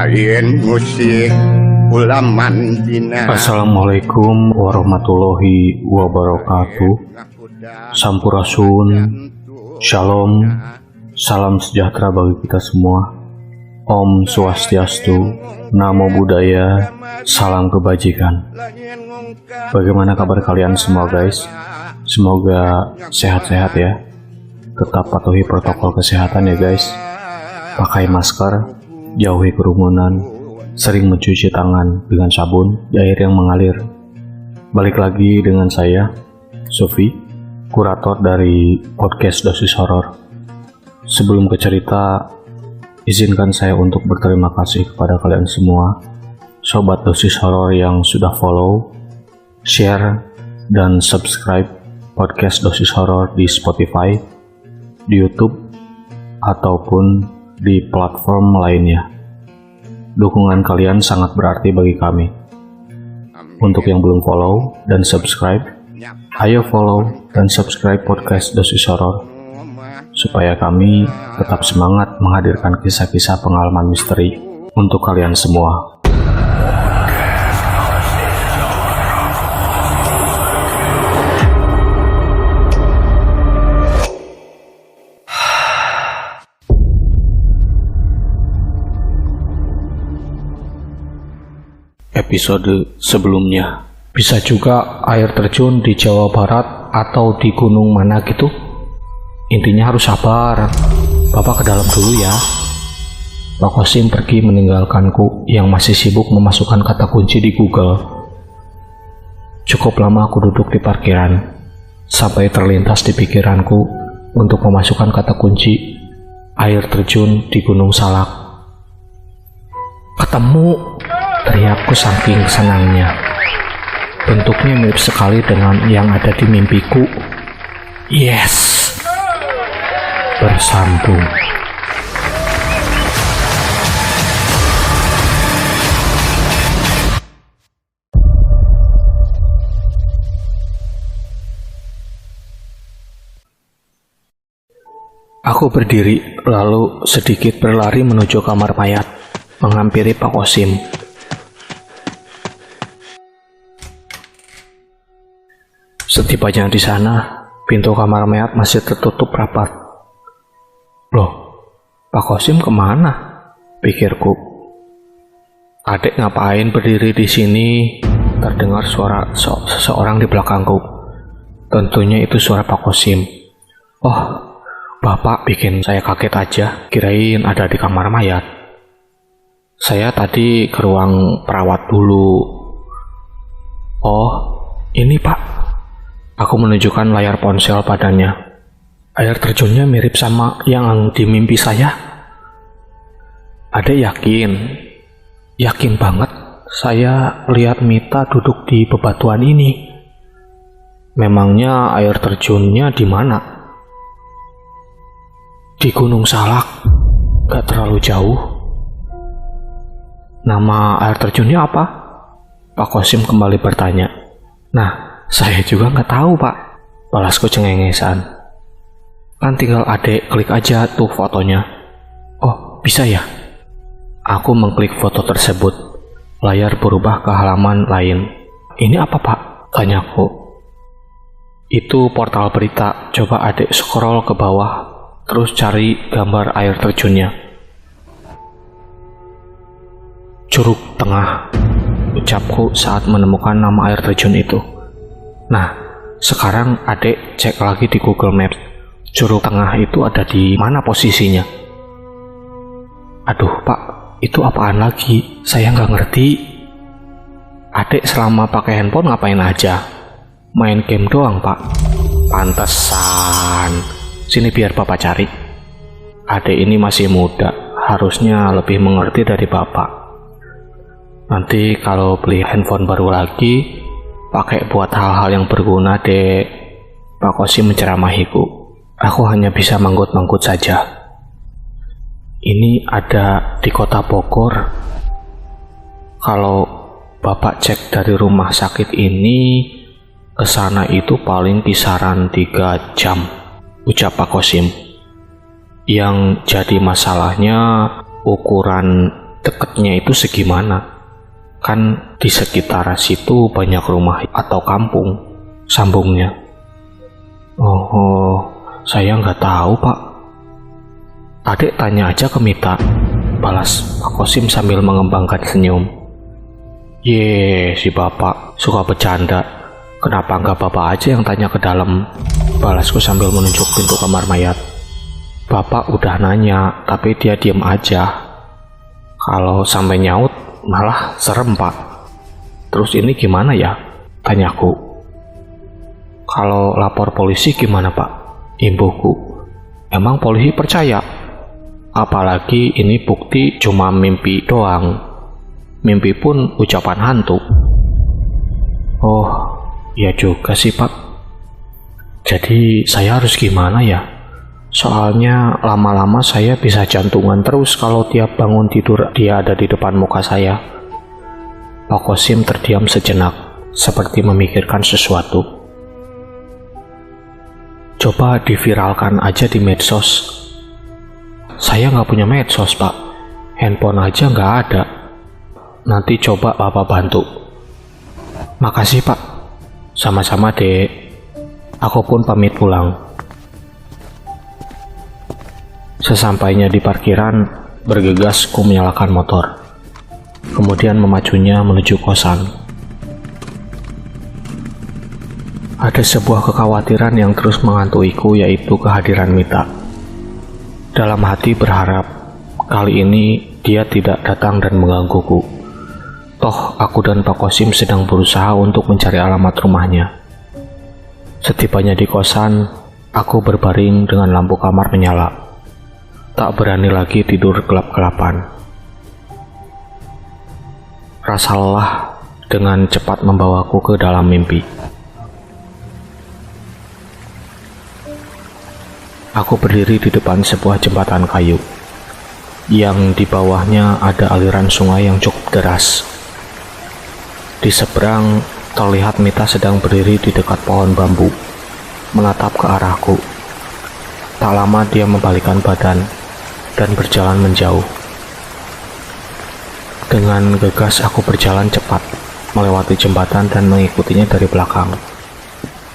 lain musik ulaman dina. Assalamualaikum warahmatullahi wabarakatuh. Sampurasun, shalom, salam sejahtera bagi kita semua. Om Swastiastu, Namo Buddhaya, salam kebajikan. Bagaimana kabar kalian semua guys? Semoga sehat-sehat ya. Tetap patuhi protokol kesehatan ya guys. Pakai masker, jauhi kerumunan, sering mencuci tangan dengan sabun di air yang mengalir. Balik lagi dengan saya, Sofi, kurator dari podcast Dosis Horor. Sebelum ke cerita, izinkan saya untuk berterima kasih kepada kalian semua, sobat Dosis Horor yang sudah follow, share, dan subscribe podcast Dosis Horor di Spotify, di YouTube, ataupun di platform lainnya. Dukungan kalian sangat berarti bagi kami. Untuk yang belum follow dan subscribe, ayo follow dan subscribe podcast Dosis Horor supaya kami tetap semangat menghadirkan kisah-kisah pengalaman misteri untuk kalian semua. Episode sebelumnya. Bisa juga air terjun di Jawa Barat atau di gunung mana gitu. Intinya harus sabar. Bapak ke dalam dulu ya. Pak Kosim pergi meninggalkanku yang masih sibuk memasukkan kata kunci di Google. Cukup lama aku duduk di parkiran sampai terlintas di pikiranku untuk memasukkan kata kunci air terjun di Gunung Salak. Ketemu! Teriakku saking senangnya. Bentuknya mirip sekali dengan yang ada di mimpiku. Yes! Bersambung. Aku berdiri, lalu sedikit berlari menuju kamar mayat, menghampiri Pak Kosim. Setibanya di sana, pintu kamar mayat masih tertutup rapat. Loh, Pak Kosim kemana? Pikirku. Adik ngapain berdiri di sini? Terdengar suara seseorang di belakangku. Tentunya itu suara Pak Kosim. Oh, Bapak bikin saya kaget aja. Kirain ada di kamar mayat. Saya tadi ke ruang perawat dulu. Oh, ini Pak. Aku menunjukkan layar ponsel padanya. Air terjunnya mirip sama yang di mimpi saya. Adek yakin? Yakin banget saya lihat Mita duduk di bebatuan ini. Memangnya air terjunnya di mana? Di Gunung Salak. Gak terlalu jauh. Nama air terjunnya apa? Pak Kosim kembali bertanya. Nah, saya juga nggak tahu Pak, balasku cengengesan. Kan tinggal adek klik aja tuh fotonya. Oh, bisa ya? Aku mengklik foto tersebut. Layar berubah ke halaman lain. Ini apa Pak? Tanyaku. Itu portal berita. Coba adek scroll ke bawah, terus cari gambar air terjunnya. Curug Tengah, ucapku saat menemukan nama air terjun itu. Nah, sekarang adek cek lagi di Google Maps. Curug Tengah itu ada di mana posisinya? Aduh Pak, itu apaan lagi? Saya nggak ngerti. Adek selama pakai handphone ngapain aja? Main game doang Pak. Pantesan. Sini biar Bapak cari. Adek ini masih muda, harusnya lebih mengerti dari Bapak. Nanti kalau beli handphone baru lagi, pakai buat hal-hal yang berguna dek. Pak Kosim menceramahiku. Aku hanya bisa manggut-manggut saja. Ini ada di kota Bogor. Kalau Bapak cek dari rumah sakit ini, ke sana itu paling kisaran 3 jam, ucap Pak Kosim. Yang jadi masalahnya ukuran Deketnya itu segimana? Kan di sekitar situ banyak rumah atau kampung, sambungnya. Oh, saya nggak tahu Pak. Adik tanya aja ke Mita, balas Pak Kosim sambil mengembangkan senyum. Ye, si bapak suka bercanda. Kenapa nggak bapak aja yang tanya ke dalam? Balasku sambil menunjuk pintu kamar mayat. Bapak udah nanya, tapi dia diem aja. Kalau sampai nyaut, malah serem Pak. Terus ini gimana ya? Tanyaku. Kalau lapor polisi gimana Pak? Imbuhku. Emang polisi percaya? Apalagi ini bukti cuma mimpi doang. Mimpi pun ucapan hantu. Oh, ya juga sih Pak. Jadi saya harus gimana ya? Soalnya lama-lama saya bisa jantungan terus kalau tiap bangun tidur dia ada di depan muka saya. Pak Kosim terdiam sejenak, seperti memikirkan sesuatu. Coba diviralkan aja di medsos. Saya nggak punya medsos Pak. Handphone aja nggak ada. Nanti coba Bapak bantu. Makasih Pak. Sama-sama Dek. Aku pun pamit pulang. Sesampainya di parkiran, bergegas ku menyalakan motor. Kemudian memacunya menuju kosan. Ada sebuah kekhawatiran yang terus mengantukiku, yaitu kehadiran Mita. Dalam hati berharap, kali ini dia tidak datang dan menggangguku. Toh aku dan Pak Kosim sedang berusaha untuk mencari alamat rumahnya. Setibanya di kosan, aku berbaring dengan lampu kamar menyala. Tak berani lagi tidur gelap-gelapan. Rasa lelah dengan cepat membawaku ke dalam mimpi. Aku berdiri di depan sebuah jembatan kayu, yang di bawahnya ada aliran sungai yang cukup deras. Di seberang, terlihat Mita sedang berdiri di dekat pohon bambu, menatap ke arahku. Tak lama dia membalikkan badan dan berjalan menjauh. Dengan gegas aku berjalan cepat, melewati jembatan dan mengikutinya dari belakang.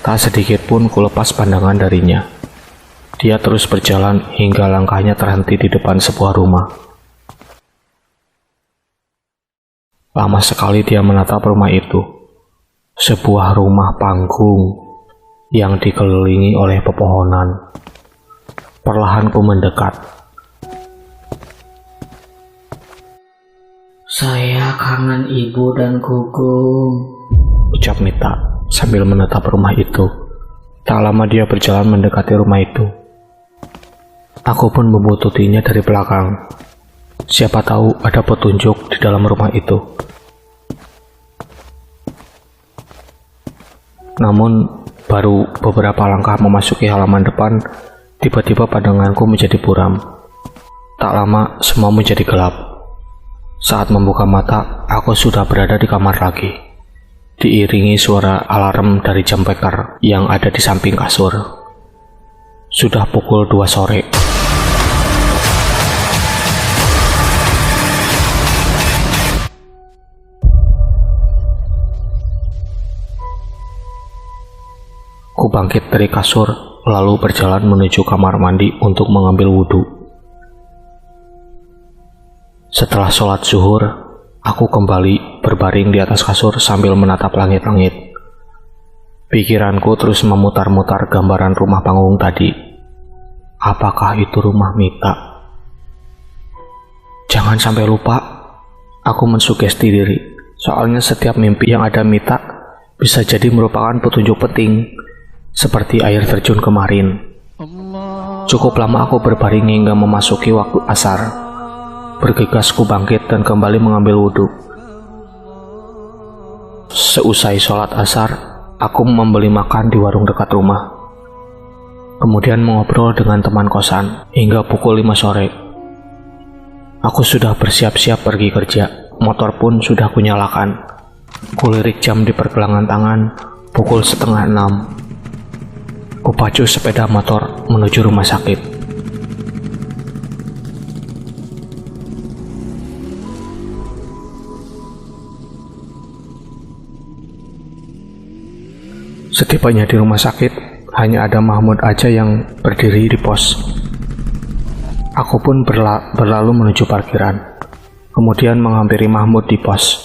Tak sedikit pun kulepas pandangan darinya. Dia terus berjalan hingga langkahnya terhenti di depan sebuah rumah. Lama sekali dia menatap rumah itu. Sebuah rumah panggung yang dikelilingi oleh pepohonan. Perlahan ku mendekat. Saya kangen ibu dan gugum, ucap Mita sambil menatap rumah itu. Tak lama dia berjalan mendekati rumah itu. Aku pun membututinya dari belakang. Siapa tahu ada petunjuk di dalam rumah itu. Namun, baru beberapa langkah memasuki halaman depan, tiba-tiba pandanganku menjadi buram. Tak lama, semua menjadi gelap. Saat membuka mata, aku sudah berada di kamar lagi. Diiringi suara alarm dari jam beker yang ada di samping kasur. Sudah pukul 2 sore. Ku bangkit dari kasur, lalu berjalan menuju kamar mandi untuk mengambil wudhu. Setelah sholat zuhur, aku kembali berbaring di atas kasur sambil menatap langit-langit. Pikiranku terus memutar-mutar gambaran rumah panggung tadi. Apakah itu rumah Mita? Jangan sampai lupa, aku mensugesti diri. Soalnya setiap mimpi yang ada Mita bisa jadi merupakan petunjuk penting. Seperti air terjun kemarin. Cukup lama aku berbaring hingga memasuki waktu asar. Bergegas ku bangkit dan kembali mengambil wudhu. Seusai sholat asar, aku membeli makan di warung dekat rumah. Kemudian mengobrol dengan teman kosan hingga pukul 5 sore. Aku sudah bersiap-siap pergi kerja. Motor pun sudah kunyalakan. Kulirik jam di pergelangan tangan, pukul 5:30. Kupacu sepeda motor menuju rumah sakit. Setibanya di rumah sakit, hanya ada Mahmud aja yang berdiri di pos. Aku pun berlalu menuju parkiran, kemudian menghampiri Mahmud di pos.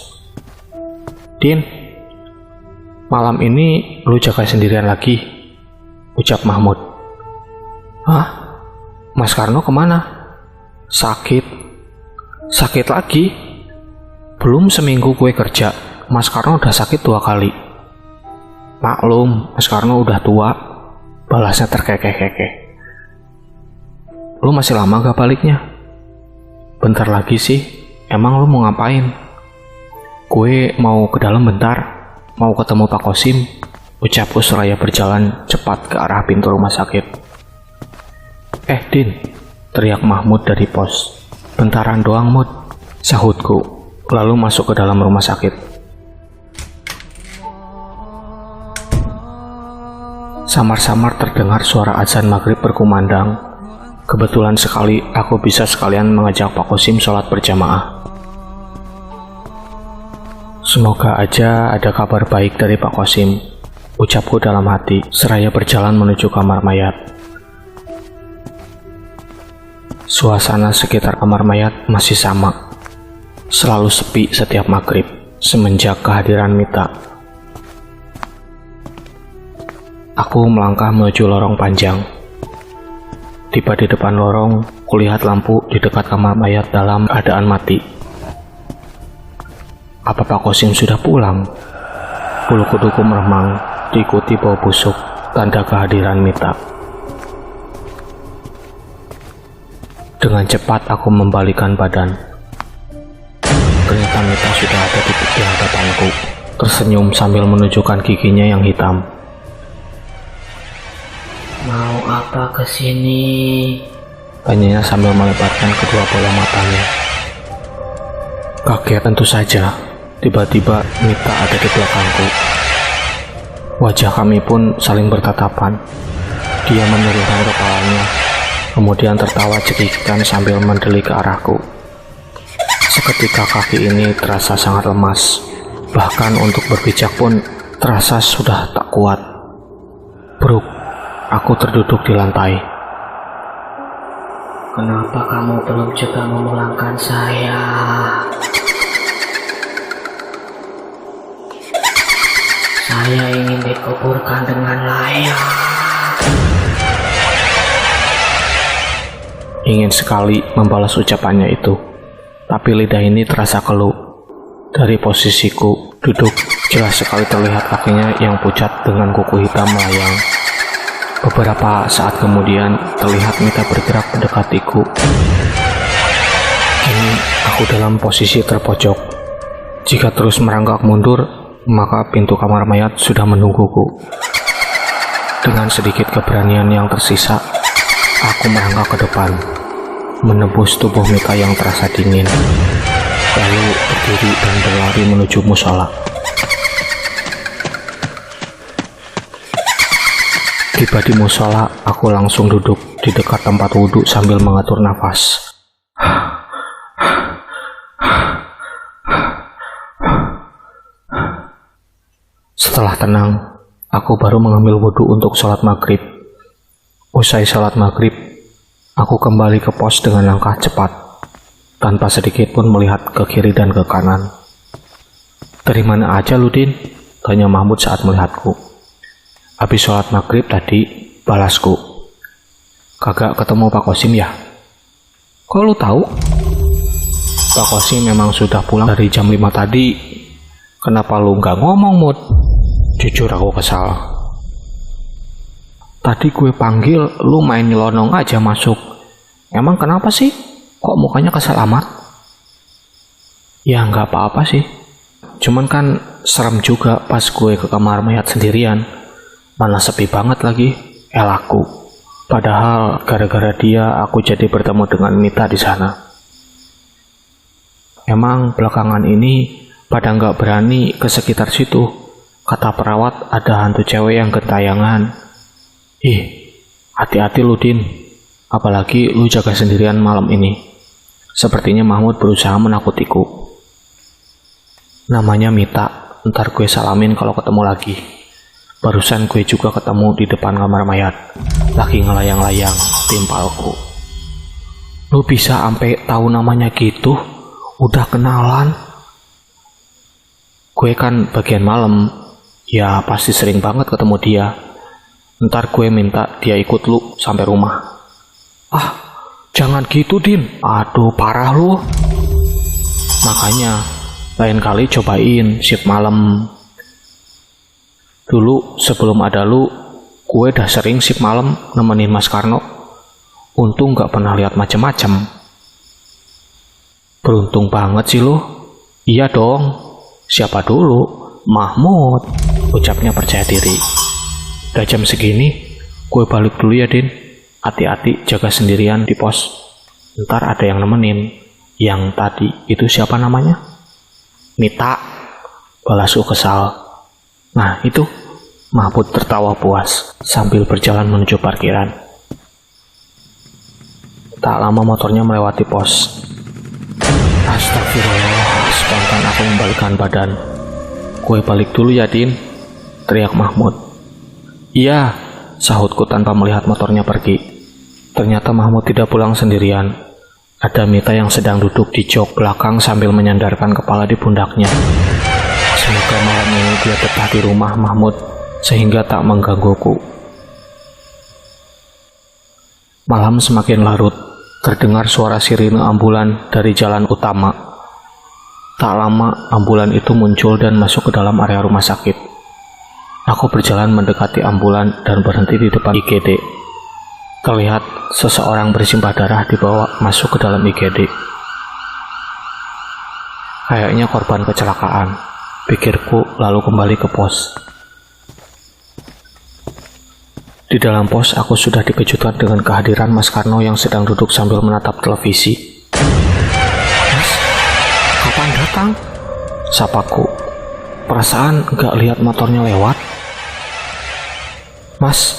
"Din, malam ini lu jaga sendirian lagi?" ucap Mahmud. "Hah? Mas Karno kemana?" "Sakit." "Sakit lagi? Belum seminggu gue kerja, Mas Karno udah sakit 2 kali. "Maklum, Mas Karno udah tua," balasnya terkekeh-kekeh. "Lu masih lama gak baliknya?" "Bentar lagi sih. Emang lu mau ngapain?" "Gue mau ke dalam bentar, mau ketemu Pak Kosim," ucapku seraya berjalan cepat ke arah pintu rumah sakit. Din," teriak Mahmud dari pos. "Bentaran doang, Mud," sahutku, lalu masuk ke dalam rumah sakit. Samar-samar terdengar suara azan maghrib berkumandang. Kebetulan sekali aku bisa sekalian mengajak Pak Kosim sholat berjamaah. Semoga aja ada kabar baik dari Pak Kosim, ucapku dalam hati seraya berjalan menuju kamar mayat. Suasana sekitar kamar mayat masih sama, selalu sepi setiap maghrib semenjak kehadiran Mita. Aku melangkah menuju lorong panjang. Tiba di depan lorong, kulihat lampu di dekat kamar mayat dalam keadaan mati. Apa Pak Kosim sudah pulang? Bulu kuduku meremang, diikuti bau busuk, tanda kehadiran Mita. Dengan cepat aku membalikan badan. Ternyata Mita sudah ada di hadapanku, tersenyum sambil menunjukkan giginya yang hitam. "Mau apa kesini?" tanyanya sambil melebarkan kedua bola matanya. Kaget tentu saja, tiba-tiba Mita ada di belakangku. Wajah kami pun saling bertatapan. Dia menurunkan kepalanya, kemudian tertawa cekikikan sambil mendelik ke arahku. Seketika kaki ini terasa sangat lemas, bahkan untuk berpijak pun terasa sudah tak kuat. Bruk, aku terduduk di lantai. "Kenapa kamu belum juga memulangkan saya?" "Saya ingin dikuburkan dengan layak." Ingin sekali membalas ucapannya itu, tapi lidah ini terasa keluh. Dari posisiku duduk, jelas sekali terlihat kakinya yang pucat dengan kuku hitam melayang. Beberapa saat kemudian terlihat Mita bergerak mendekatiku. Kini aku dalam posisi terpojok. Jika terus merangkak mundur, maka pintu kamar mayat sudah menungguku. Dengan sedikit keberanian yang tersisa, aku merangkak ke depan, menembus tubuh Mita yang terasa dingin, lalu berdiri dan berlari menuju musola. Tiba di musola, aku langsung duduk di dekat tempat wudhu sambil mengatur nafas. Setelah tenang, aku baru mengambil wudhu untuk sholat maghrib. Usai sholat maghrib, aku kembali ke pos dengan langkah cepat, tanpa sedikit pun melihat ke kiri dan ke kanan. "Dari mana aja lu, Din?" tanya Mahmud saat melihatku. "Habis sholat maghrib tadi," balasku. "Kagak ketemu Pak Kosim ya?" "Kok lu tahu?" "Pak Kosim memang sudah pulang dari jam 5 tadi. Kenapa lu nggak ngomong, Mud?" Jujur aku kesal. "Tadi gue panggil, lu main nyelonong aja masuk. Emang kenapa sih? Kok mukanya kesal amat?" "Ya nggak apa-apa sih. Cuman kan serem juga pas gue ke kamar mayat sendirian. Mana sepi banget lagi, elakku. Padahal gara-gara dia aku jadi bertemu dengan Mita di sana. Emang belakangan ini pada nggak berani ke sekitar situ. Kata perawat ada hantu cewek yang gentayangan. Ih, hati-hati lu, Din. Apalagi lu jaga sendirian malam ini." Sepertinya Mahmud berusaha menakutiku. "Namanya Mita, ntar gue salamin kalau ketemu lagi," Barusan gue juga ketemu di depan kamar mayat, lagi ngelayang-layang timpalku. Lu bisa sampai tahu namanya gitu? Udah kenalan? Gue kan bagian malam, ya pasti sering banget ketemu dia. Ntar gue minta dia ikut lu sampai rumah. Ah, jangan gitu Din, aduh parah lu. Makanya lain kali cobain shift malam. Dulu sebelum ada lu, gue udah sering shift malam nemenin Mas Karno. Untung gak pernah lihat macem-macem. Beruntung banget sih lu. Iya dong. Siapa dulu? Mahmud, ucapnya percaya diri. Udah jam segini, gue balik dulu ya Din. Hati-hati jaga sendirian di pos. Ntar ada yang nemenin. Yang tadi itu siapa namanya? Mita. Balasku kesal. Nah itu, Mahmud tertawa puas sambil berjalan menuju parkiran. Tak lama motornya melewati pos. Astagfirullah, spontan aku membalikkan badan. Gue balik dulu ya Din, teriak Mahmud. Iya, sahutku tanpa melihat motornya pergi. Ternyata Mahmud tidak pulang sendirian. Ada Mita yang sedang duduk di jok belakang sambil menyandarkan kepala di pundaknya. Semoga malam ini dia betah di rumah Mahmud sehingga tak menggangguku. Malam semakin larut, terdengar suara sirine ambulan dari jalan utama. Tak lama ambulan itu muncul dan masuk ke dalam area rumah sakit. Aku berjalan mendekati ambulan dan berhenti di depan IGD. Terlihat seseorang bersimbah darah dibawa masuk ke dalam IGD. Kayaknya korban kecelakaan, pikirku lalu kembali ke pos. Di dalam pos aku sudah dikejutkan dengan kehadiran Mas Karno yang sedang duduk sambil menatap televisi. Mas, kapan datang? Sapaku. Perasaan gak lihat motornya lewat. Mas,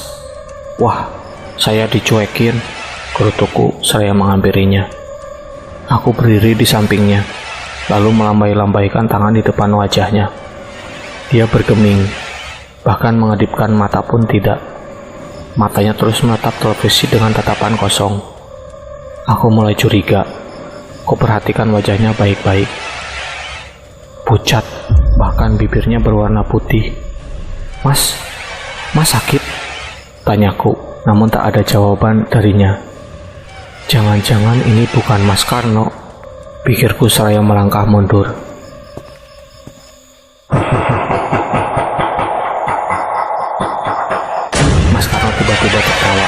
wah, saya dicuekin. Gerutuku seraya menghampirinya. Aku berdiri di sampingnya, lalu melambai-lambaikan tangan di depan wajahnya. Dia bergeming, bahkan mengedipkan mata pun tidak. Matanya terus menatap televisi dengan tatapan kosong. Aku mulai curiga. Kuperhatikan wajahnya baik-baik. Pucat, bahkan bibirnya berwarna putih. Mas sakit? Tanyaku, namun tak ada jawaban darinya. Jangan-jangan ini bukan Mas Karno, pikirku seraya melangkah mundur. Mas Karno tiba-tiba tertawa.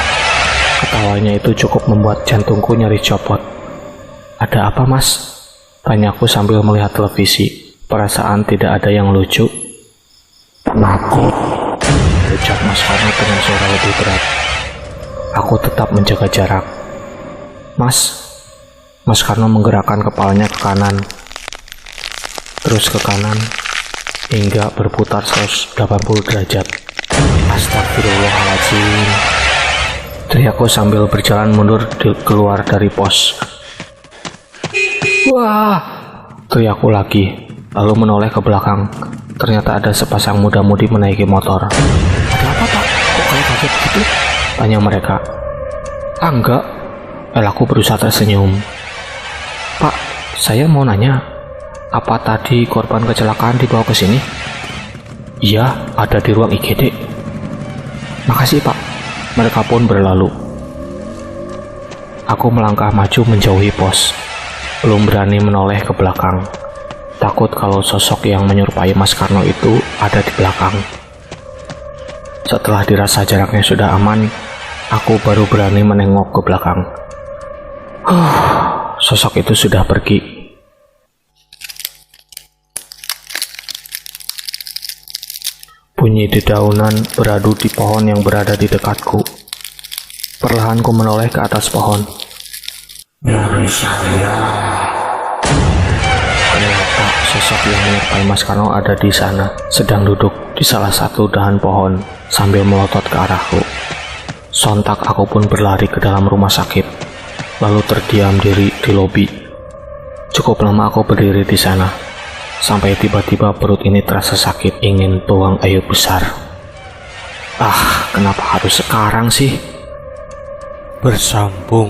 Ketawanya itu cukup membuat jantungku nyaris copot. Ada apa Mas? Tanyaku sambil melihat televisi. Perasaan tidak ada yang lucu. Penakut, ucap Mas Karno dengan suara lebih berat. Aku tetap menjaga jarak. Mas Karno menggerakkan kepalanya ke kanan, terus ke kanan, hingga berputar 180 derajat. Astagfirullahaladzim, teriakku sambil berjalan mundur keluar dari pos. Wah, teriakku lagi, lalu menoleh ke belakang. Ternyata ada sepasang muda-mudi menaiki motor. Ada apa Pak? Kok kayak kaget gitu? Tanya mereka. Enggak. Aku berusaha tersenyum. Pak, saya mau nanya, apa tadi korban kecelakaan dibawa ke sini? Iya, ada di ruang IGD. Makasih Pak. Mereka pun berlalu. Aku melangkah maju menjauhi pos. Belum berani menoleh ke belakang. Takut kalau sosok yang menyerupai Mas Karno itu ada di belakang. Setelah dirasa jaraknya sudah aman, aku baru berani menengok ke belakang. Sosok itu sudah pergi. Bunyi dedaunan beradu di pohon yang berada di dekatku. Perlahan ku menoleh ke atas pohon. Ternyata sosok yang menyerupai Mas Karno ada di sana, sedang duduk di salah satu dahan pohon sambil melotot ke arahku. Sontak aku pun berlari ke dalam rumah sakit, lalu terdiam diri di lobi. Cukup lama aku berdiri di sana, sampai tiba-tiba perut ini terasa sakit, ingin tuang air besar. Kenapa harus sekarang sih? Bersambung